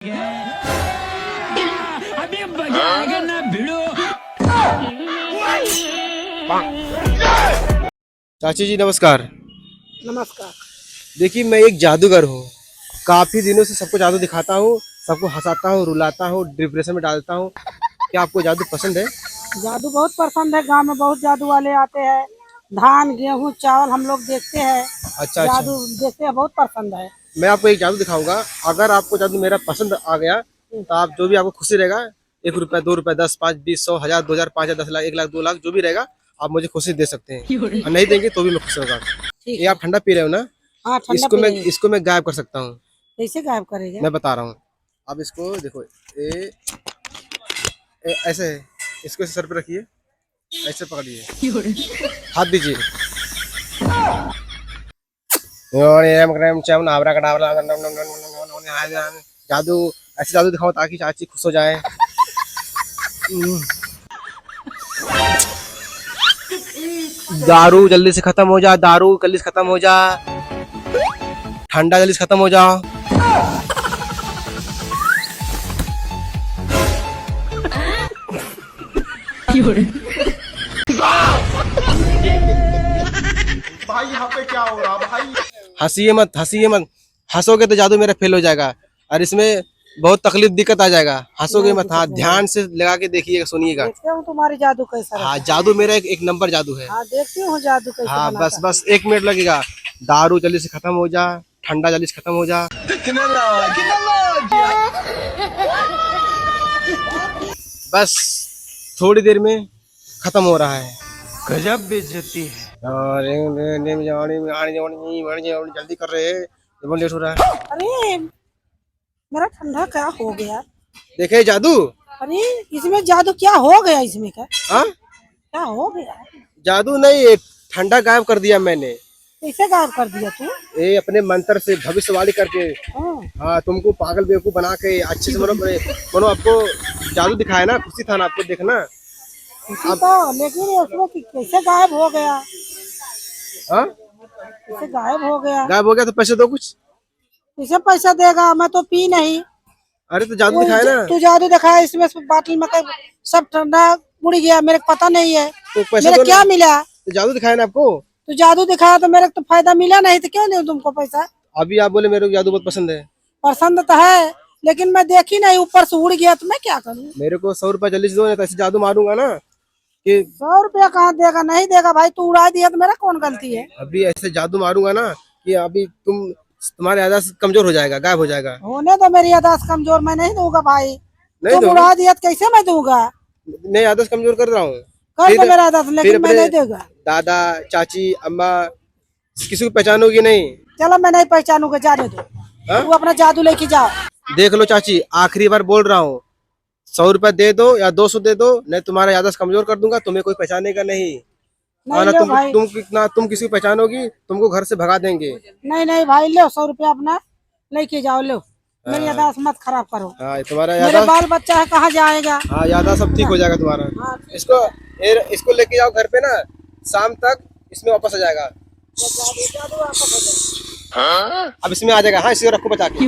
अभी मजा आएगा ना भिड़ो। चाची जी नमस्कार। नमस्कार। देखिए मैं एक जादूगर हूँ। काफी दिनों से सबको जादू दिखाता हूँ, सबको हंसाता हूँ, रुलाता हूँ, डिप्रेशन में डालता हूँ। क्या आपको जादू पसंद है? जादू बहुत पसंद है। गांव में बहुत जादू वाले आते हैं। धान गेहूं चावल हम लोग देखते हैं। अच्छा जादू देखते हैं, बहुत पसंद है। मैं आपको एक जादू दिखाऊंगा। अगर आपको जादू मेरा पसंद आ गया तो आप जो भी आपको खुशी रहेगा, 1 रुपया 2 रुपया 10 5 20 100 1000 2000 5000 10 लाख 1 लाख 2 लाख जो भी रहेगा आप मुझे खुशी दे सकते हैं। और नहीं देंगे तो भी मैं खुश रहूंगा। ठीक ये है। आप ठंडा पी रहे हो ना? हाँ, ठंडा इसको पी मैं रहे हैं। इसको मैं गायब कर सकता हूँ। कैसे गायब करेगा? मैं बता रहा हूँ। अब इसको देखो, ऐसे है, इसको ऐसे सर पे रखिए, ऐसे पकड़िए, हाथ दीजिए। जादू, ऐसे जादू दिखाओ ताकि चाची खुश हो जाए। दारू जल्दी से खत्म हो जा, दारू जल्दी से खत्म हो जा, ठंडा जल्दी से खत्म हो जा। भाई यहाँ पे क्या हो रहा भाई? हंसिए मत, हंसिए मत। हंसोगे तो जादू मेरा फेल हो जाएगा और इसमें बहुत तकलीफ दिक्कत आ जाएगा। हंसोगे मत। हाँ, ध्यान से लगा के देखिएगा, सुनिएगा। देखते हूँ तुम्हारी जादू कैसा रहता हाँ, है। जादू मेरा एक नंबर जादू है। हाँ, देखती हूँ जादू कैसे हाँ, बनाता बस बस 1 मिनट लगेगा। दारू जल्दी से खत्म हो जा, ठंडा जल्दी से खत्म हो जा। बस थोड़ी देर में खत्म हो रहा है। गजब बेइज्जती है। जल्दी कर रहे हैं, बहुत लेट हो रहा है। अरे मेरा ठंडा क्या हो गया? देखे जादू। अरे इसमें जादू क्या हो गया? इसमें हाँ, क्या हो गया? जादू नहीं, ये ठंडा गायब कर दिया मैंने। कैसे गायब कर दिया तू? ये अपने मंत्र से भविष्यवाणी करके। हाँ। हाँ, तुमको पागल बेवकूफ बना के अच्छे से मनो आपको जादू दिखाया ना, खुशी था ना आपको देखना। उसी तो, लेकिन उसमें कैसे गायब हो गया? हाँ, कैसे गायब हो गया? गायब हो गया तो पैसे दो कुछ। कैसे पैसा देगा? मैं तो पी नहीं। अरे तो जादू दिखाया ना। तू जादू दिखाया, इसमें बाटल में सब ठंडा उड़ गया, मेरे को पता नहीं है। तो पैसे मेरे दो क्या ना। मिला? तो जादू दिखाया ना आपको। तू जादू दिखाया तो मेरे को तो फायदा मिला नहीं, तो क्यों दूं तुमको पैसा? अभी आप बोले मेरे को जादू बहुत पसंद है। पसंद तो है, लेकिन मैं देखी नहीं, ऊपर से उड़ गया तो मैं क्या करूँ? मेरे को 100 रुपया जल्दी से दो, नहीं तो ऐसे जादू मारूंगा ना कि 100 रुपया कहाँ देगा? नहीं देगा भाई, तू उड़ा दिया तो मेरा कौन गलती है? अभी ऐसे जादू मारूंगा ना कि अभी तुम्हारे याददाश्त कमजोर हो जाएगा, गायब हो जाएगा। होने तो मेरी याददाश्त कमजोर, मैं नहीं दूंगा भाई। नहीं तुम दो, उड़ा दिया तो कैसे मैं दूंगा? मैं याददाश्त कमजोर कर रहा हूँ। कर दो मेरा याददाश्त, लेकिन मैं नहीं दूंगा। दादा चाची अम्मा किसी को पहचानोगी नहीं। चलो मैं नहीं पहचानूंगा, जाने दो। हाँ? तू अपना जादू लेके जाओ। देख लो चाची, आखिरी बार बोल रहा हूँ, 100 रुपया दे दो या 200 दे दो, नहीं तुम्हारा याददाश्त कमजोर कर दूंगा, तुम्हें कोई पहचानेगा नहीं। नहीं ना लो भाई। तुम किसी को पहचानोगी, तुमको घर से भगा देंगे। नहीं नहीं भाई, लो 100 रुपया अपना लेके जाओ, लो। मेरी याददाश्त मत खराब करो। हाँ, तुम्हारा मेरे याददाश्त, बाल बच्चा है, कहाँ जाएगा? हाँ याददाश्त सब ठीक हो जाएगा तुम्हारा। हाँ, इसको लेके जाओ घर पे ना, शाम तक इसमें वापस आ जाएगा। जादू वापस हो जाए। अब इसमें आ जाएगा। हाँ, इसी को रखो बचा के।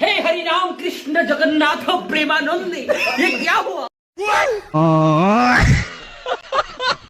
हे हरि राम कृष्ण जगन्नाथ प्रेमानंद, ये क्या हुआ?